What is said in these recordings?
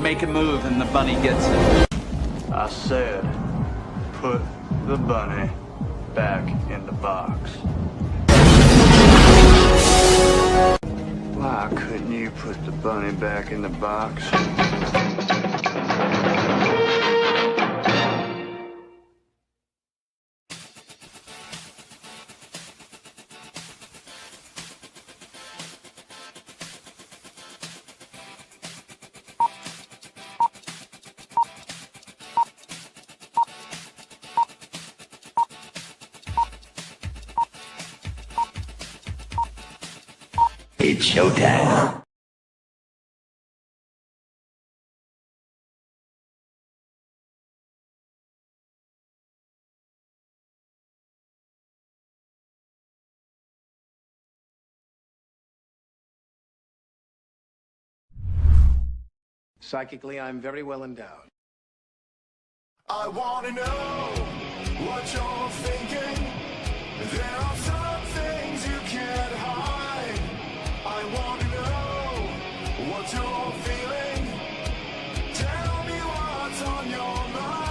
make a move and the bunny gets it. I said, put the bunny back in the box. Why couldn't you put the bunny back in the box? It's showtime. Psychically, I'm very well endowed. I wanna know what you're thinking. There are some things you can't hide. I wanna know what you're feeling. Tell me what's on your mind.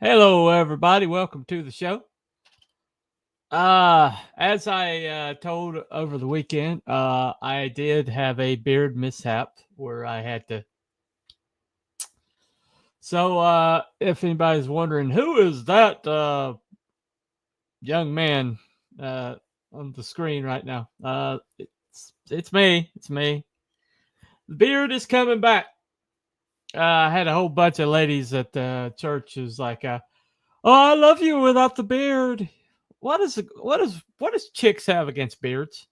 Hello, everybody. Welcome to the show. As I told over the weekend, I did have a beard mishap where I had to. So, if anybody's wondering, who is that young man on the screen right now? It's me. It's me. The beard is coming back. I had a whole bunch of ladies at the church who's like, "Oh, I love you without the beard." What does chicks have against beards?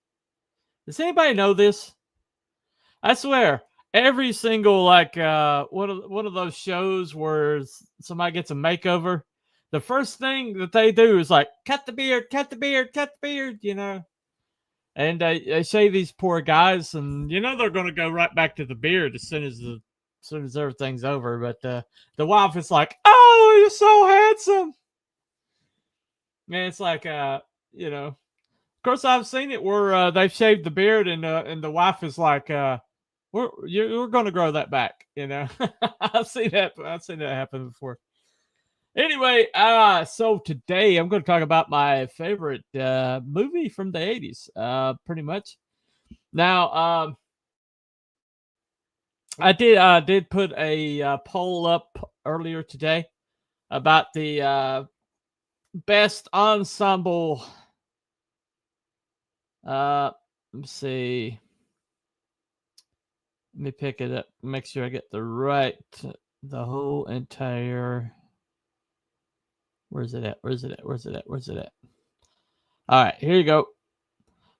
Does anybody know this? I swear, every single one of those shows where somebody gets a makeover, the first thing that they do is like cut the beard, cut the beard, cut the beard, you know. And they say these poor guys, and you know they're going to go right back to the beard as soon as everything's over. But the wife is like, "Oh, you're so handsome." Man, it's like, you know, of course, I've seen it where they've shaved the beard and the wife is like, we're going to grow that back, you know. I've seen that happen before. Anyway, so today I'm going to talk about my favorite movie from the 80s, pretty much. Now, I did put a poll up earlier today about the best ensemble. Let me see. Let me pick it up. Make sure I get the whole entire. Where's it at? All right, here you go.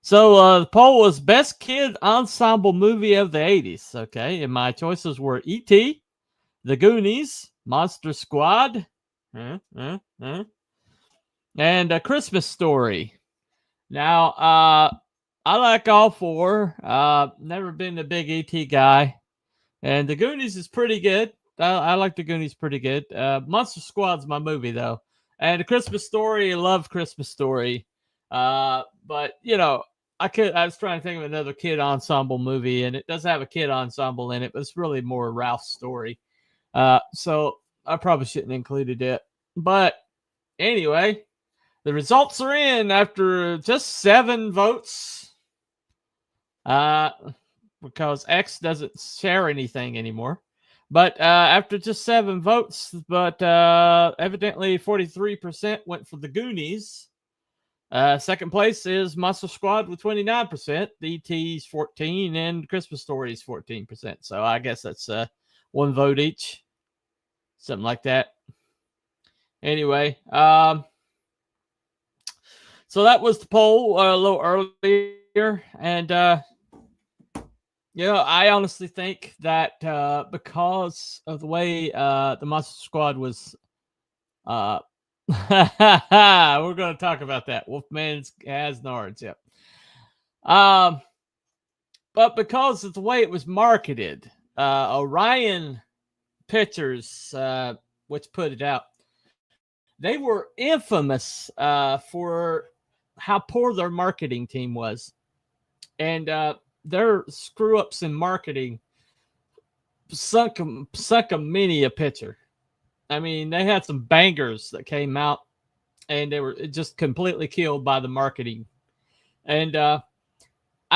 So the poll was best kid ensemble movie of the 80s. Okay, and my choices were E.T., The Goonies, Monster Squad, and A Christmas Story. Now, I like all four. Never been a big E.T. guy. And The Goonies is pretty good. I like The Goonies pretty good. Monster Squad's my movie, though. And A Christmas Story, I love Christmas Story. But, you know, I was trying to think of another kid ensemble movie, and it does have a kid ensemble in it, but it's really more Ralph's story. So I probably shouldn't have included it. But anyway, the results are in after just 7 votes. because X doesn't share anything anymore. But after just 7 votes, but evidently 43% went for the Goonies. Second place is Monster Squad with 29%, ET's 14%, and Christmas Story's 14%. So I guess that's 1 vote each, something like that. Anyway, so that was the poll a little earlier, and I honestly think that because of the way the Monster Squad was, we're going to talk about that. Wolfman has Nards, yep. But because of the way it was marketed, Orion Pictures, which put it out, they were infamous for how poor their marketing team was. And their screw-ups in marketing sunk them many a picture. I mean, they had some bangers that came out, and they were just completely killed by the marketing. And I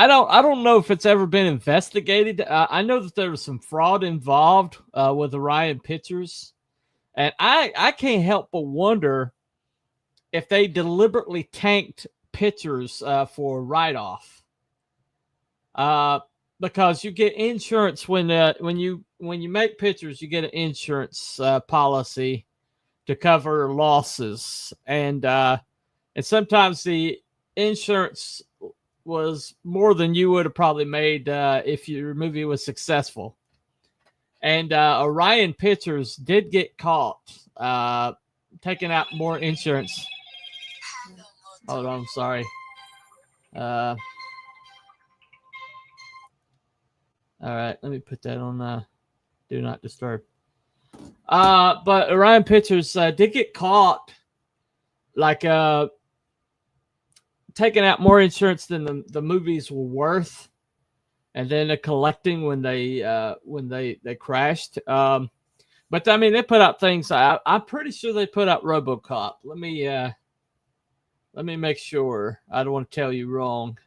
don't know if it's ever been investigated. I know that there was some fraud involved with Orion Pictures, and I can't help but wonder if they deliberately tanked pictures for write-off. Because you get insurance when you make pictures, you get an insurance policy to cover losses, and sometimes the insurance was more than you would have probably made if your movie was successful. And Orion Pictures did get caught taking out more insurance. Hold on, I'm sorry. All right, let me put that on Do Not Disturb. But Orion Pictures did get caught, like taking out more insurance than the movies were worth, and then collecting when they crashed. But I mean, they put out things. I'm pretty sure they put out RoboCop. Let me make sure. I don't want to tell you wrong.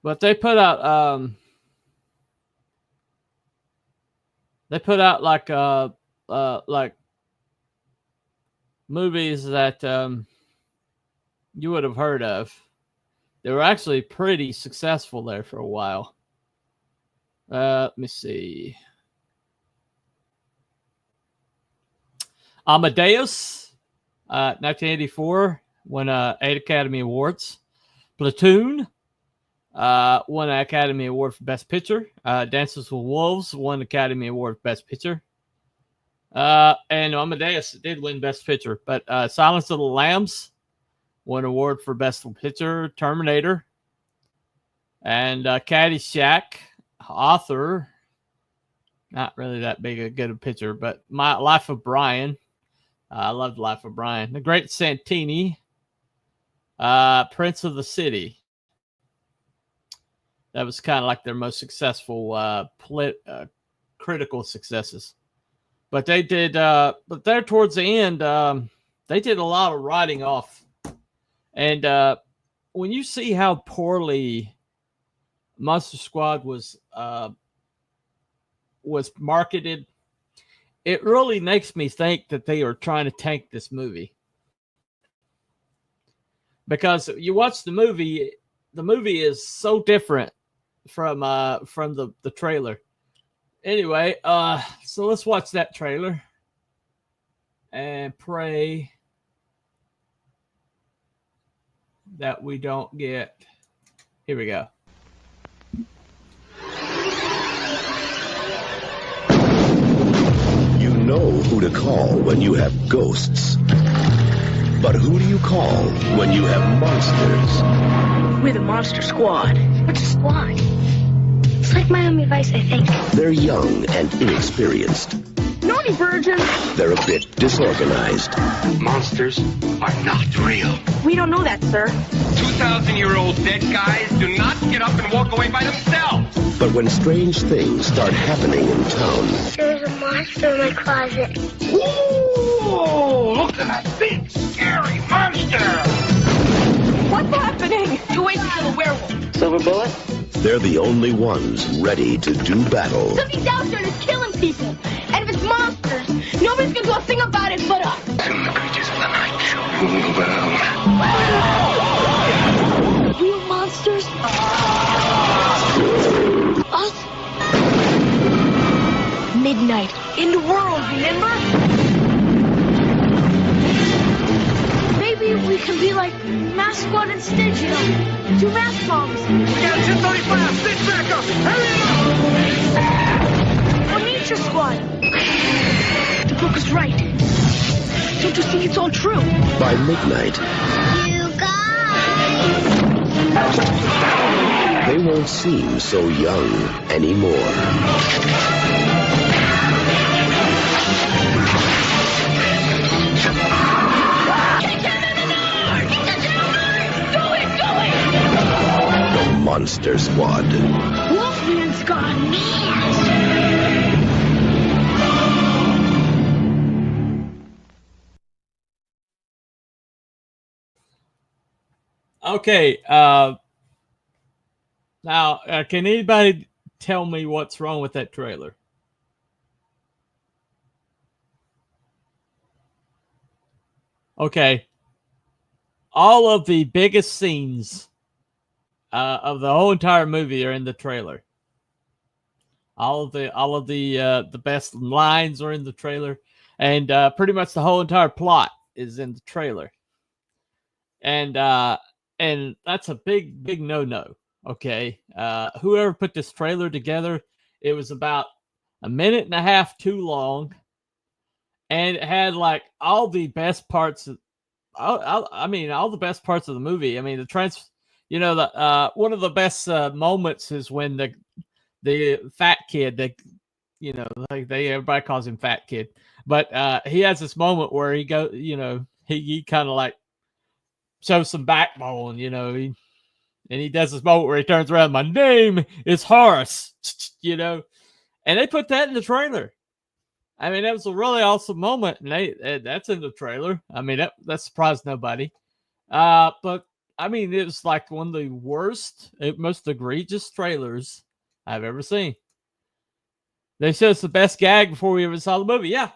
But they put out like movies that you would have heard of. They were actually pretty successful there for a while. Let me see. Amadeus, 1984, won 8 Academy Awards. Platoon won an Academy Award for Best Picture. Dances with Wolves won an Academy Award for Best Picture. And Amadeus did win Best Picture. But Silence of the Lambs won an award for Best Picture. Terminator. And Caddyshack, author, not really that big a good a picture, but My Life of Brian. I loved Life of Brian. The Great Santini. Prince of the City. That was kind of like their most successful critical successes. But they did, but there towards the end, they did a lot of writing off. And when you see how poorly Monster Squad was marketed, it really makes me think that they are trying to tank this movie. Because you watch the movie is so different from the trailer. Anyway, so let's watch that trailer and pray that we don't get. Here we go. You know who to call when you have ghosts. But who do you call when you have monsters? We're the Monster Squad. What's a squad? It's like Miami Vice, I think. They're young and inexperienced. Naughty virgin. They're a bit disorganized. Monsters are not real. We don't know that, sir. 2,000-year-old dead guys do not get up and walk away by themselves. But when strange things start happening in town... There's a monster in my closet. Ooh! Oh, look at that big, scary monster! What's happening? You wait to kill a werewolf. Silver bullet? They're the only ones ready to do battle. Something's out there that's killing people. And if it's monsters, nobody's gonna do a thing about it but us. Soon the creatures of the night shall rule the world. Real monsters? Us? Midnight. In the world, remember? Maybe we can be like Mask Squad and Stitch, you know? 2 mask bombs. We got 1035, stitch back up! Hurry up! Or Nature Squad. The book is right. Don't you think it's all true? By midnight, You guys! they won't seem so young anymore. The Monster Squad. Wolfman's gone mad. Okay. Now, can anybody tell me what's wrong with that trailer? Okay. All of the biggest scenes of the whole entire movie are in the trailer. All of the best lines are in the trailer, and pretty much the whole entire plot is in the trailer. And that's a big no-no. Okay, whoever put this trailer together, it was about a minute and a half too long, and it had like all the best parts of, all the best parts of the movie. I mean, one of the best moments is when the fat kid, everybody calls him Fat Kid, but he has this moment where he he kind of like shows some backbone, and he does this moment where he turns around, my name is Horace, and they put that in the trailer. I mean, that was a really awesome moment, and that's in the trailer. I mean, that surprised nobody. But I mean, it was like one of the worst, most egregious trailers I've ever seen. They said it's the best gag before we ever saw the movie. Yeah.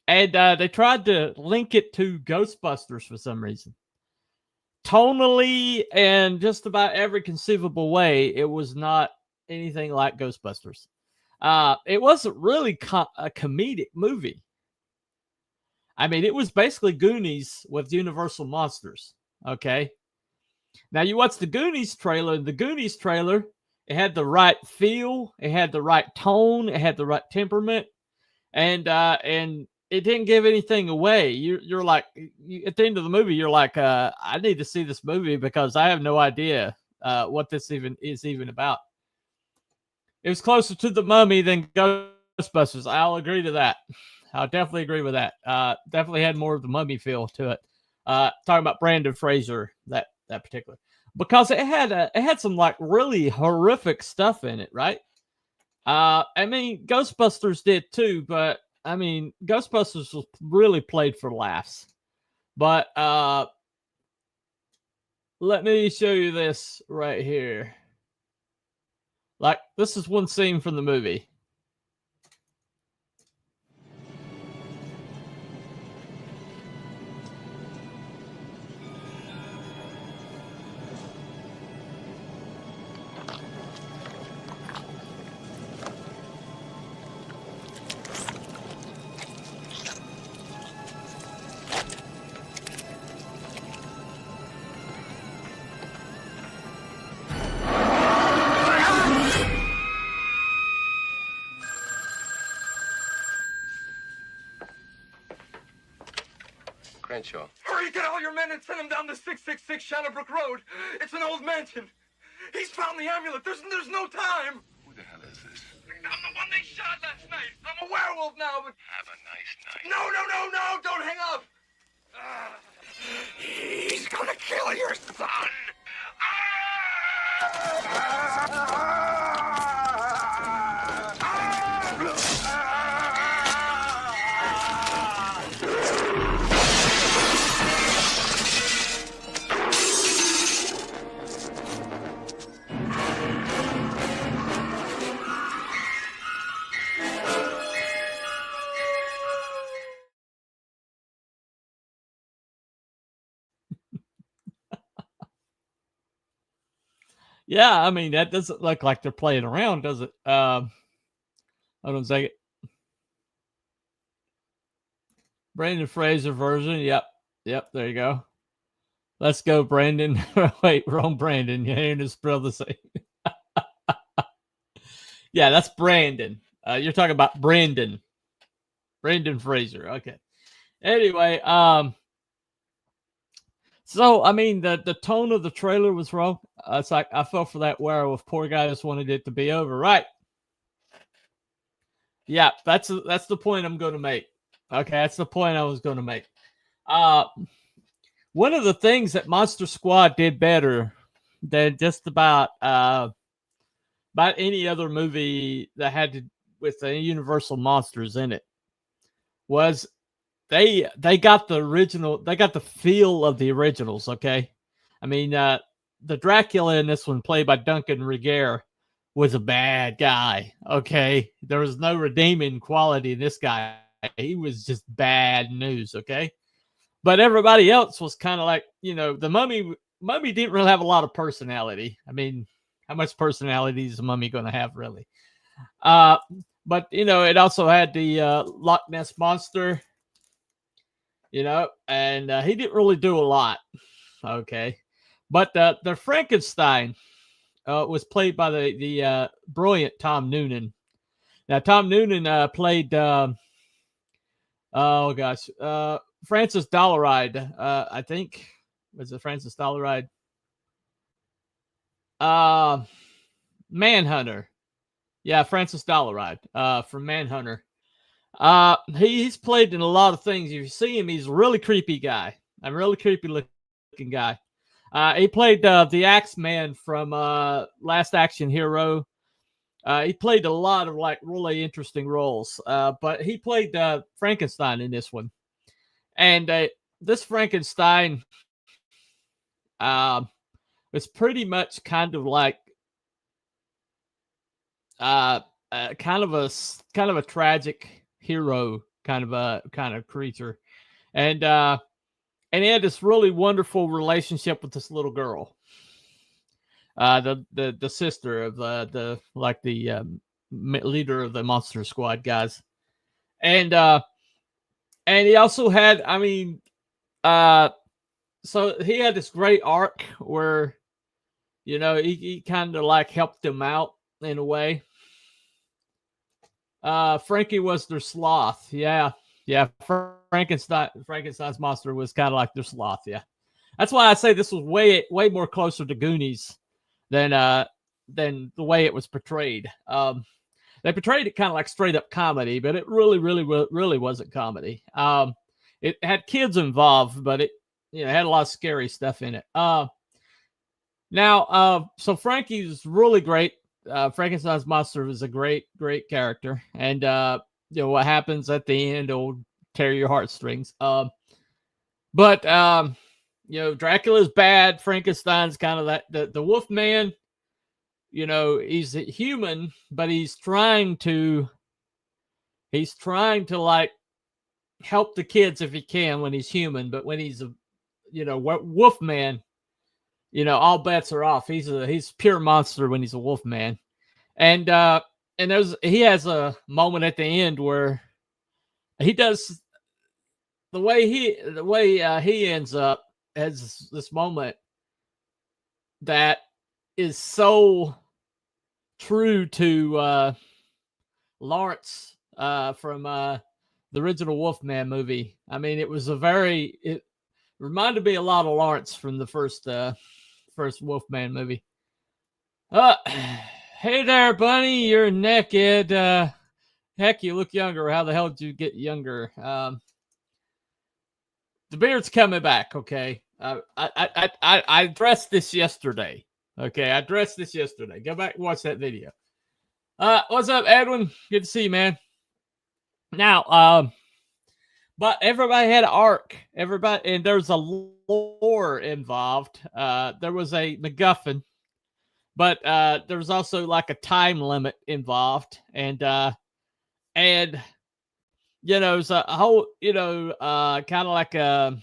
And they tried to link it to Ghostbusters for some reason. Tonally and just about every conceivable way, it was not anything like Ghostbusters. It wasn't really a comedic movie. I mean, it was basically Goonies with Universal monsters. Okay. Now you watch the Goonies trailer. The Goonies trailer, it had the right feel, it had the right tone, it had the right temperament, and it didn't give anything away. You're like, at the end of the movie, you're like, I need to see this movie because I have no idea what this is even about. It was closer to The Mummy than Ghostbusters. I'll agree to that. I'll definitely agree with that. Definitely had more of the Mummy feel to it. Talking about Brandon Fraser, that particular, because it had some like really horrific stuff in it, right? I mean, Ghostbusters did too, but I mean, Ghostbusters was really played for laughs. But let me show you this right here. Like, this is one scene from the movie. Crenshaw. Hurry, get all your men and send them down the 666 Shadowbrook Road. It's an old mansion. He's found the amulet. There's no time. Who the hell is this? I'm the one they shot last night. I'm a werewolf now, but... Have a nice night. No, don't hang up. He's gonna kill your son. Yeah, I mean that doesn't look like they're playing around, does it? Hold on a second. Brandon Fraser version. Yep. There you go. Let's go, Brandon. Wait, wrong Brandon. You're hearing his brother say. Yeah, that's Brandon. You're talking about Brandon Fraser. Okay. Anyway, so I mean the tone of the trailer was wrong. It's like I fell for that werewolf. Poor guy just wanted it to be over, right? Yeah, that's the point I'm going to make. Okay, that's the point I was going to make. One of the things that Monster Squad did better than just about any other movie that had to with the Universal monsters in it was they got the original, they got the feel of the originals. Okay, I mean the Dracula in this one, played by Duncan Regehr, was a bad guy. Okay, there was no redeeming quality in this guy. He was just bad news. Okay, but everybody else was kind of like, the mummy didn't really have a lot of personality. I mean, how much personality is the mummy going to have, really? But it also had the Loch Ness monster, and he didn't really do a lot. Okay, but the Frankenstein was played by the brilliant Tom Noonan. Now, Tom Noonan played Francis Dollaride. I think, was it Francis Dollaride? Manhunter. Yeah, Francis Dollaride from Manhunter. He's played in a lot of things. You see him, he's a really creepy guy. A really creepy looking guy. He played the Axeman from Last Action Hero. He played a lot of like really interesting roles. But he played Frankenstein in this one. And this Frankenstein was pretty much kind of like kind of a tragic hero kind of creature, and he had this really wonderful relationship with this little girl, the sister of the leader of the Monster Squad guys, and he also had, I mean, so he had this great arc where he kind of like helped him out in a way. Frankie was their sloth. Yeah. Frankenstein's monster was kind of like their sloth. Yeah. That's why I say this was way more closer to Goonies than the way it was portrayed. They portrayed it kind of like straight up comedy, but it really wasn't comedy. It had kids involved, but it had a lot of scary stuff in it. So Frankie's really great. Frankenstein's monster is a great character, and what happens at the end will tear your heartstrings. But Dracula's bad. Frankenstein's kind of the Wolf Man. He's a human, but he's trying to like help the kids if he can when he's human, but when he's a Wolf Man, all bets are off. He's pure monster when he's a wolf man. And he has a moment at the end where he does the way he ends up has this moment that is so true to Lawrence from the original Wolfman movie. I mean, it reminded me a lot of Lawrence from the first Wolfman movie. Hey there, Bunny, you're naked. Heck, you look younger. How the hell did you get younger? The beard's coming back. Okay, I addressed this yesterday. Okay, I addressed this yesterday. Go back and watch that video. What's up, Edwin? Good to see you, man. Now, but everybody had an arc. Everybody, and there's a lore involved. There was a MacGuffin, but there was also like a time limit involved, and it's a whole, kind of like the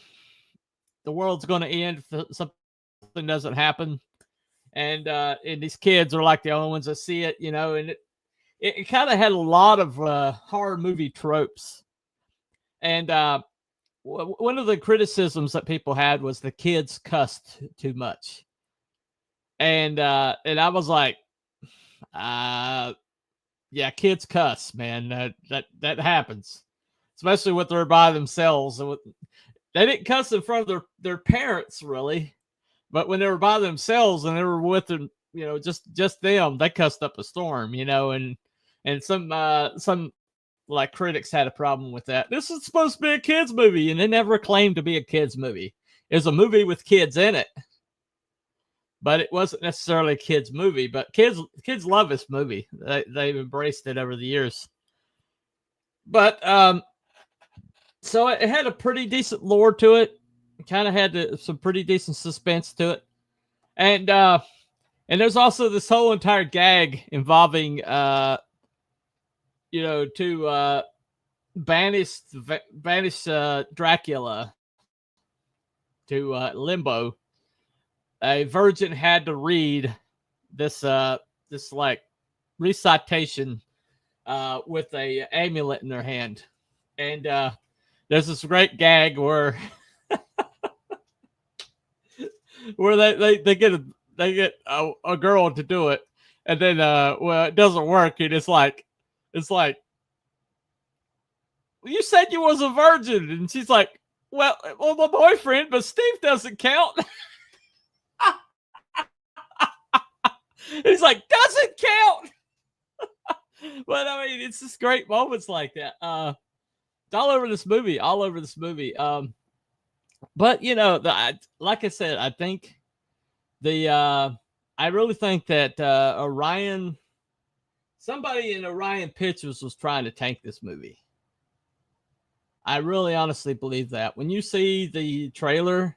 world's going to end if something doesn't happen, and these kids are like the only ones that see it, you know, and it kind of had a lot of horror movie tropes. And one of the criticisms that people had was the kids cussed too much. And I was like, yeah, kids cuss, man. That happens, especially when they're by themselves. They didn't cuss in front of their parents, really, but when they were by themselves and they were with them, you know, just them, they cussed up a storm, you know. And some like critics had a problem with that. This is supposed to be a kids movie, and they never claimed to be a kids movie. It was a movie with kids in it, but it wasn't necessarily a kids movie. But kids love this movie. They've embraced it over the years. But so it had a pretty decent lore to it. It kind of had some pretty decent suspense to it, and there's also this whole entire gag involving you know, to banish Dracula to limbo. A virgin had to read this like recitation with a amulet in their hand, and there's this great gag where where they get a girl to do it, and then well, it doesn't work, and it's like, well, you said you was a virgin, and she's like, well, my boyfriend, but Steve doesn't count. He's like, doesn't count. But I mean, it's just great moments like that. It's all over this movie, but you know, like I said, I think I really think that somebody in Orion Pictures was trying to tank this movie. I really honestly believe that. When you see the trailer,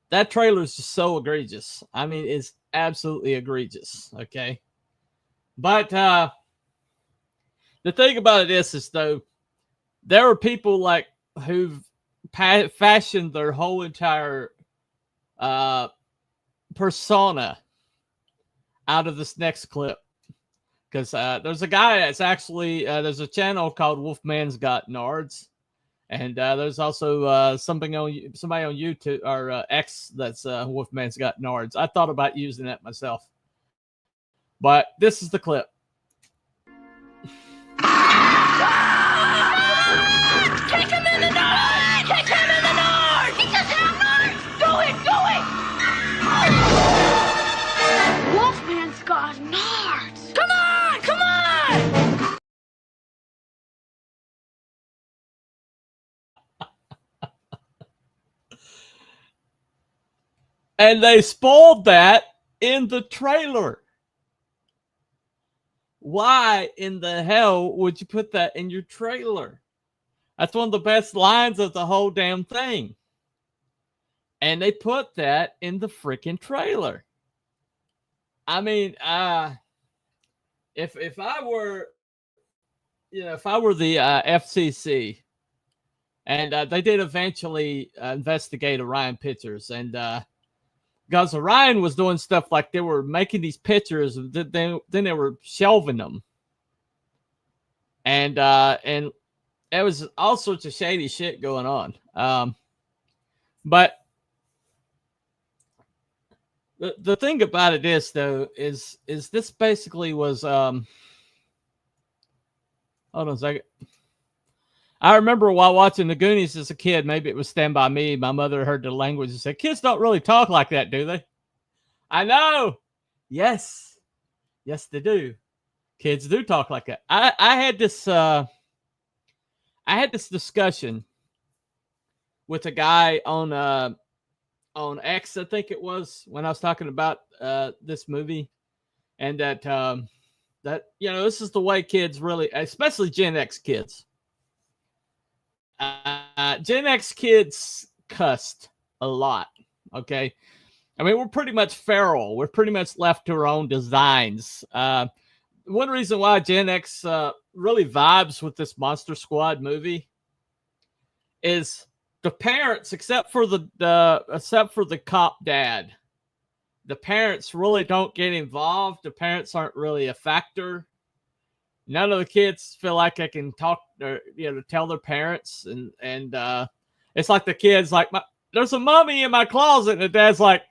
that trailer is just so egregious. I mean, it's absolutely egregious. Okay. But the thing about it is though, there are people like who've fashioned their whole entire persona out of this next clip. Because there's a guy that's actually, there's a channel called Wolfman's Got Nards. And there's also somebody on YouTube or X that's Wolfman's Got Nards. I thought about using that myself. But this is the clip. Kick him in the nose! Kick him in the nose! He doesn't have nose! Do it! Do it! Wolfman's got nards! Come on! Come on! And they spoiled that in the trailer. Why in the hell would you put that in your trailer? That's one of the best lines of the whole damn thing. And they put that in the freaking trailer. I mean, if I were, you know, if I were the FCC, and they did eventually investigate Orion Pictures, and because Orion was doing stuff like they were making these pictures, then they were shelving them, and there was all sorts of shady shit going on. But the thing about it is, though, is this basically was hold on a second. I remember while watching the Goonies as a kid, maybe it was Stand By Me, my mother heard the language and said, kids don't really talk like that, do they? I know. Yes. Yes, they do. Kids do talk like that. I had this discussion with a guy on X, I think it was, when I was talking about this movie, and that you know, this is the way kids really, especially Gen X kids. Gen X kids cussed a lot. Okay. I mean, we're pretty much feral. We're pretty much left to our own designs. One reason why Gen X really vibes with this Monster Squad movie is the parents, except for the cop dad, the parents really don't get involved. The parents aren't really a factor. None of the kids feel like they can talk or tell their parents, and it's like the kids like, there's a mummy in my closet, and the dad's like,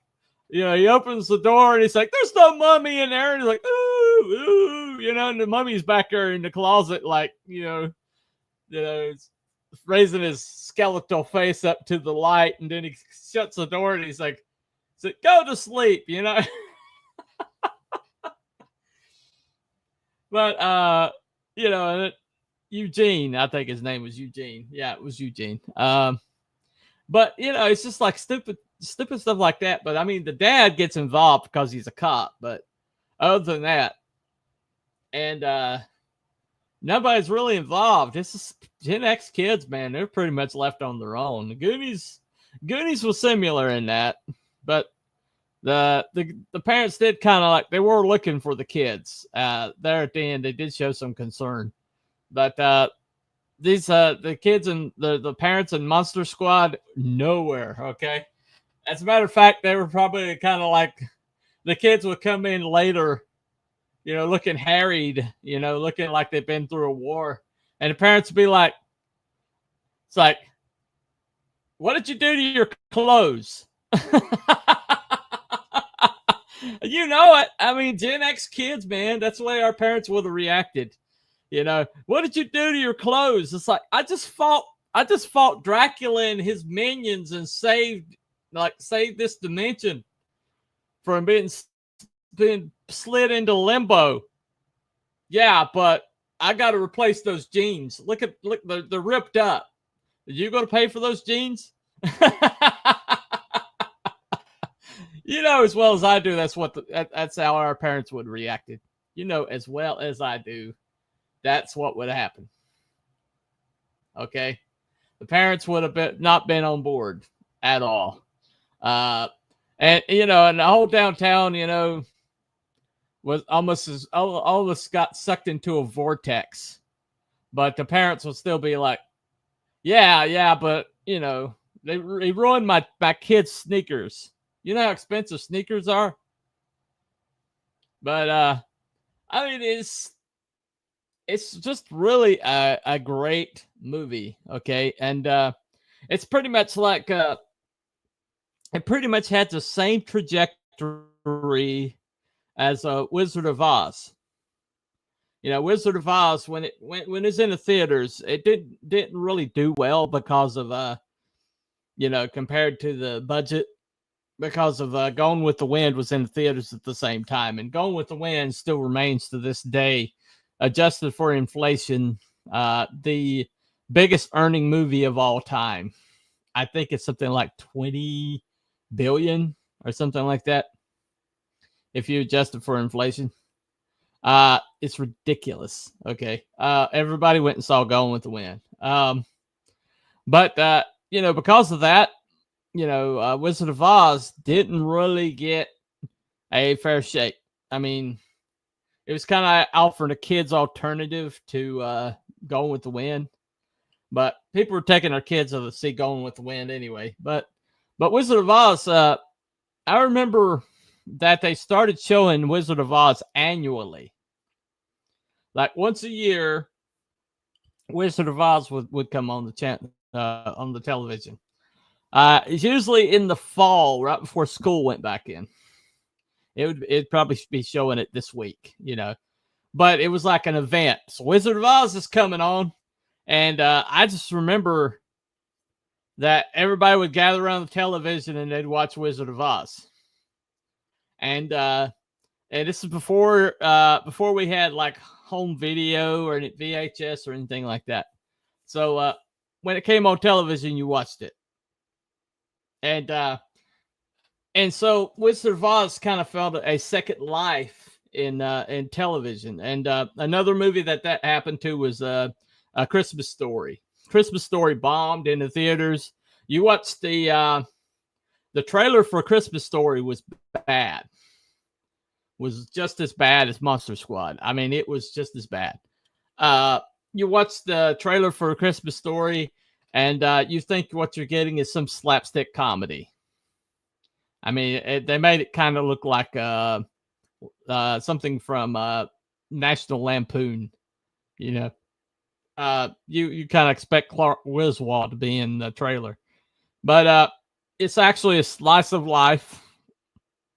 he opens the door and he's like, there's no mummy in there, and he's like, ooh, ooh, and the mummy's back there in the closet, like, raising his skeletal face up to the light, and then he shuts the door and he's like, go to sleep, But Eugene, I think his name was Eugene. Yeah, it was Eugene. But it's just like stupid stuff like that. But I mean, the dad gets involved because he's a cop. But other than that, and nobody's really involved. This is Gen X kids, man. They're pretty much left on their own. The Goonies was similar in that, but the parents did kind of like, they were looking for the kids. There at the end, they did show some concern, but these the kids and the parents and Monster Squad, nowhere. Okay, as a matter of fact, they were probably kind of like, the kids would come in later, looking harried, looking like they've been through a war, and the parents would be like, it's like, what did you do to your clothes? You know it. I mean, Gen X kids, man, that's the way our parents would have reacted. What did you do to your clothes? It's like, I just fought Dracula and his minions and saved this dimension from being slid into limbo. Yeah, but I got to replace those jeans. Look, they're ripped up. Are you going to pay for those jeans? As well as I do, that's how our parents would have reacted. As well as I do, that's what would happen. Okay, the parents would have not been on board at all. And the whole downtown, was almost got sucked into a vortex. But the parents will still be like, yeah, but they ruined my kids' sneakers. You know how expensive sneakers are? But I mean, it's just really a great movie, okay? And it's pretty much like it pretty much had the same trajectory as Wizard of Oz. Wizard of Oz, when it's in the theaters, it didn't really do well because of compared to the budget. Because of Gone with the Wind was in the theaters at the same time. And Gone with the Wind still remains to this day, adjusted for inflation, the biggest earning movie of all time. I think it's something like 20 billion or something like that, if you adjust it for inflation. It's ridiculous. Okay. Everybody went and saw Gone with the Wind. But because of that, Wizard of Oz didn't really get a fair shake. I mean, it was kind of offering a kid's alternative to Going with the Wind, but people were taking their kids to see Going with the Wind anyway. But Wizard of Oz, I remember that they started showing Wizard of Oz annually, like once a year. Wizard of Oz would come on the channel, on the television. It's usually in the fall, right before school went back in. It'd probably be showing it this week, but it was like an event. So Wizard of Oz is coming on, and I just remember that everybody would gather around the television and they'd watch Wizard of Oz. And this is before we had like home video or VHS or anything like that. So when it came on television, you watched it. And so Wizard of Oz kind of felt a second life in television. And another movie that happened to was A Christmas Story. Christmas Story bombed in the theaters. You watched the trailer for Christmas Story was bad. Was just as bad as Monster Squad. I mean, it was just as bad. You watched the trailer for A Christmas Story, and you think what you're getting is some slapstick comedy. I mean, they made it kind of look like something from National Lampoon. You know, you kind of expect Clark Griswold to be in the trailer, but it's actually a slice of life.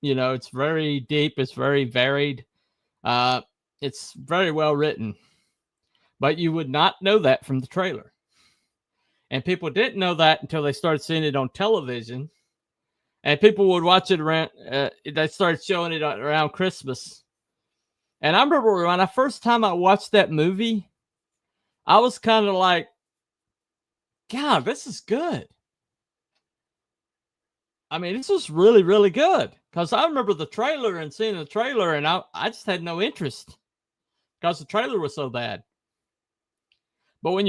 You know, it's very deep. It's very varied. It's very well written, but you would not know that from the trailer. And people didn't know that until they started seeing it on television. And people would watch it around, they started showing it around Christmas. And I remember when first time I watched that movie, I was kind of like, God, this is good. I mean, this was really, really good. Because I remember the trailer and seeing the trailer, and I just had no interest because the trailer was so bad. But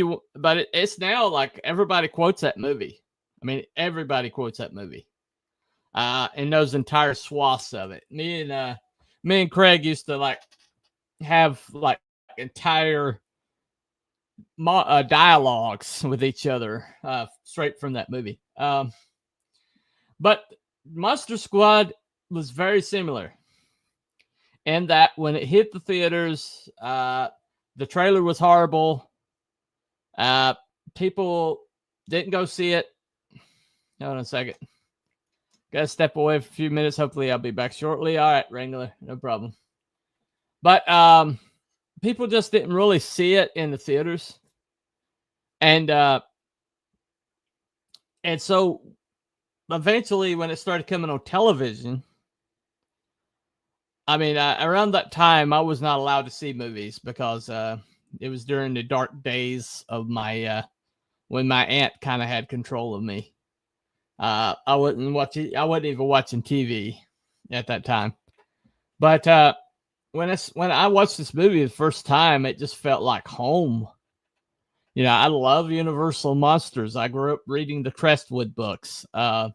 it's now like everybody quotes that movie. I mean, everybody quotes that movie. And those entire swaths of it. Me and Craig used to like have like entire dialogues with each other straight from that movie. But Monster Squad was very similar in that when it hit the theaters, the trailer was horrible. People didn't go see it. Hold on a second. Gotta step away for a few minutes. Hopefully I'll be back shortly. All right, Wrangler, no problem. But people just didn't really see it in the theaters. And so eventually when it started coming on television, I mean, around that time I was not allowed to see movies because it was during the dark days of my when my aunt kind of had control of me. I wasn't even watching TV at that time. But when I watched this movie the first time, it just felt like home. You know, I love Universal Monsters. I grew up reading the Crestwood books. And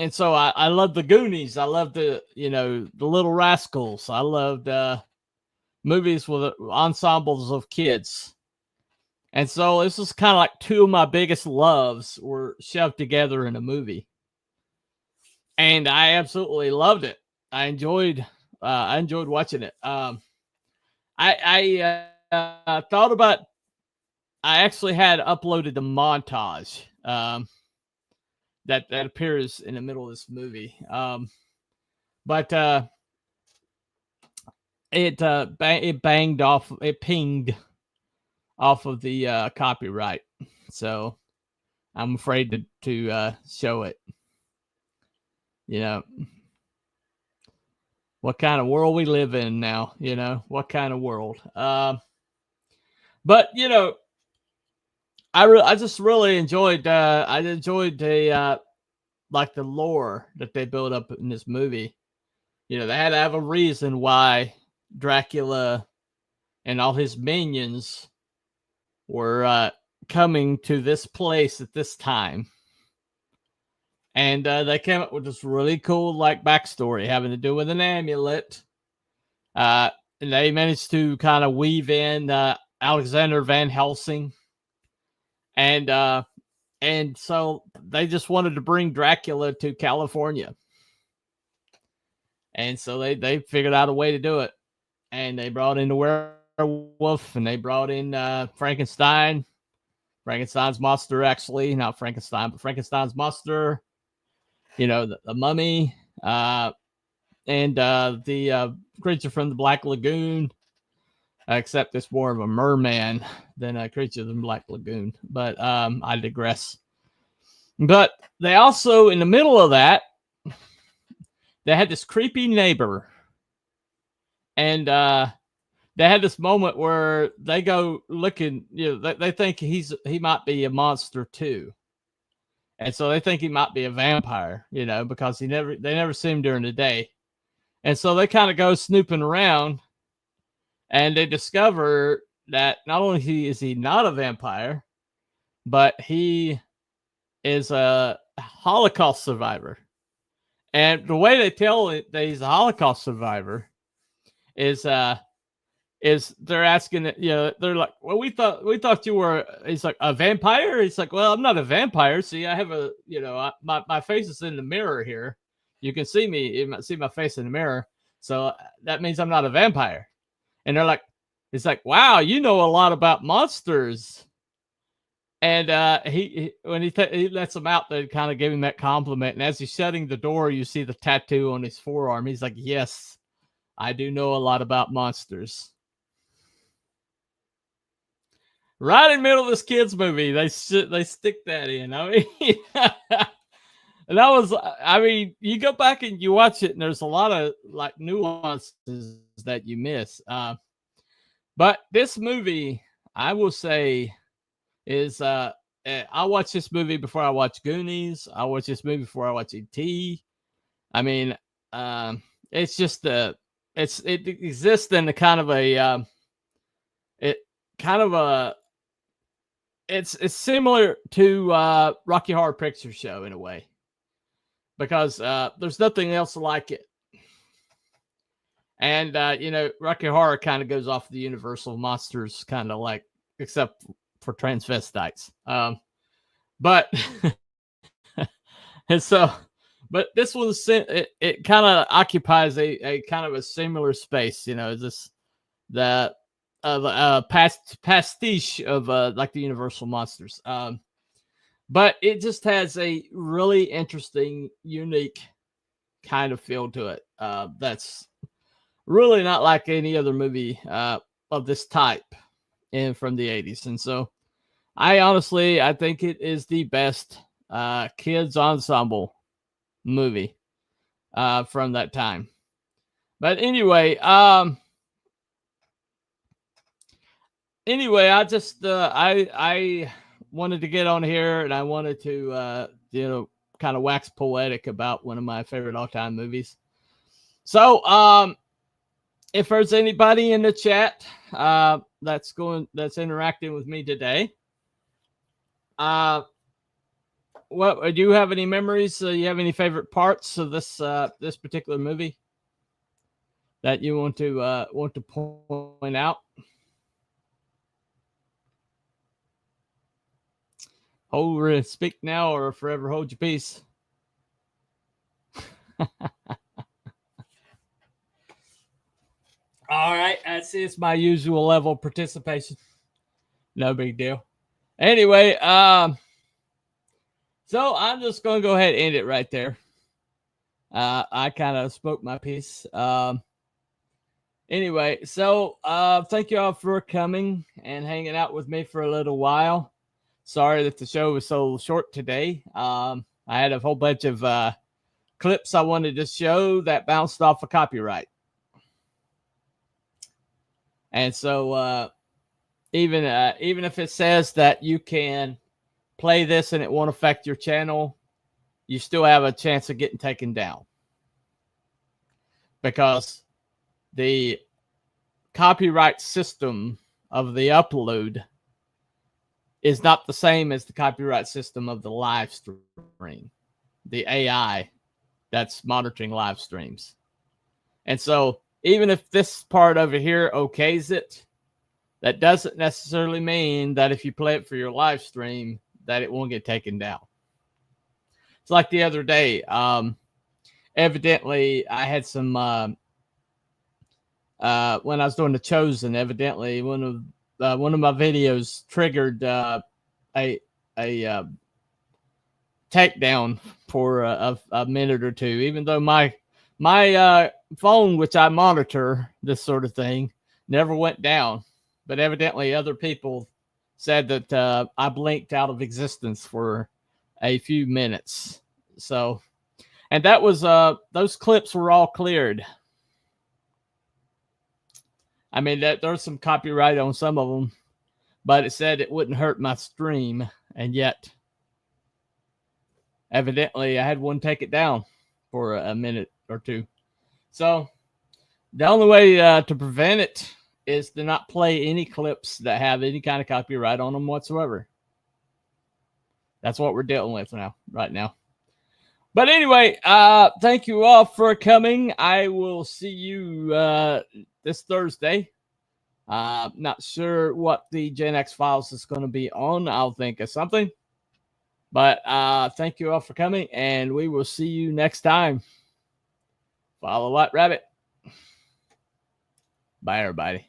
so I love the Goonies. I love the Little Rascals. I loved movies with ensembles of kids. And so this was kind of like two of my biggest loves were shoved together in a movie. And I absolutely loved it. I enjoyed watching it. I thought about, I actually had uploaded the montage that appears in the middle of this movie. But it pinged off of the copyright, so I'm afraid to show it. You know, what kind of world we live in now, you know, what kind of world. But, you know, I just really enjoyed, the, like the lore that they built up in this movie. You know, they had to have a reason why Dracula and all his minions were coming to this place at this time. And they came up with this really cool like backstory having to do with an amulet. And they managed to kind of weave in Alexander Van Helsing. And so they just wanted to bring Dracula to California. And so they figured out a way to do it. And they brought in the werewolf, and they brought in Frankenstein. Frankenstein's monster, actually. Not Frankenstein, but Frankenstein's monster. You know, the mummy. And the creature from the Black Lagoon. Except it's more of a merman than a creature from the Black Lagoon. But I digress. But they also, in the middle of that, they had this creepy neighbor. And they had this moment where they go looking, you know, they think he might be a monster too. And so they think he might be a vampire, you know, because they never see him during the day. And so they kind of go snooping around, and they discover that not only is he not a vampire, but he is a Holocaust survivor. And the way they tell it that he's a Holocaust survivor is is they're asking it, they're like, well, we thought you were, he's like, a vampire. He's like, well, I'm not a vampire. See, I have a, my face is in the mirror here. You can see me, you might see my face in the mirror. So that means I'm not a vampire. And they're like, it's like, wow, you know a lot about monsters. And when he lets him out, they kind of give him that compliment. And as he's shutting the door, you see the tattoo on his forearm. He's like, yes, I do know a lot about monsters. Right in the middle of this kid's movie, they stick that in. I mean, and that was, I mean, you go back and you watch it, and there's a lot of like nuances that you miss. But this movie, I will say, is I watch this movie before I watch Goonies. I watch this movie before I watch E.T. I mean, it's just it exists in a kind of a it's similar to Rocky Horror Picture Show in a way, because there's nothing else like it. And Rocky Horror kind of goes off the Universal monsters, kind of like, except for transvestites. But and so, but this was it kind of occupies a kind of a similar space, the pastiche of like the Universal monsters. But it just has a really interesting, unique kind of feel to it. That's really not like any other movie of this type from the 80s. And so I think it is the best kids ensemble movie from that time. But anyway, I just I wanted to get on here, and I wanted to kind of wax poetic about one of my favorite all-time movies. So if there's anybody in the chat that's interacting with me today, what do you have any memories? You have any favorite parts of this particular movie that you want to point out? Speak now or forever hold your peace. All right, it's my usual level of participation. No big deal. Anyway, so I'm just going to go ahead and end it right there. I kind of spoke my piece. Anyway, so thank you all for coming and hanging out with me for a little while. Sorry that the show was so short today. I had a whole bunch of clips I wanted to show that bounced off of copyright. And so even if it says that you can play this and it won't affect your channel, you still have a chance of getting taken down, because the copyright system of the upload is not the same as the copyright system of the live stream, the AI that's monitoring live streams. And so even if this part over here okays it, that doesn't necessarily mean that if you play it for your live stream that it won't get taken down. It's like the other day. Evidently, I had some when I was doing The Chosen. Evidently, one of my videos triggered a takedown for a minute or two, even though my phone, which I monitor this sort of thing, never went down. But evidently other people said that I blinked out of existence for a few minutes. So, and that was those clips were all cleared. I mean, there's some copyright on some of them, but it said it wouldn't hurt my stream, and yet evidently I had one take it down for a minute or two. So the only way to prevent it is to not play any clips that have any kind of copyright on them whatsoever. That's what we're dealing with right now. But anyway, thank you all for coming. I will see you this Thursday Not sure what the Gen X Files is going to be on. I'll think of something. But thank you all for coming, and we will see you next time. Follow White Rabbit. Bye, everybody.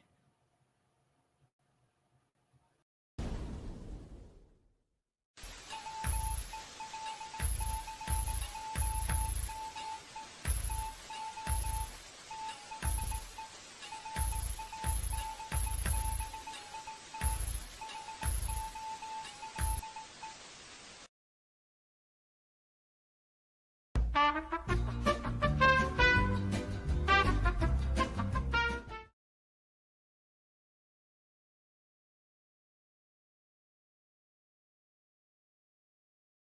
Thank you.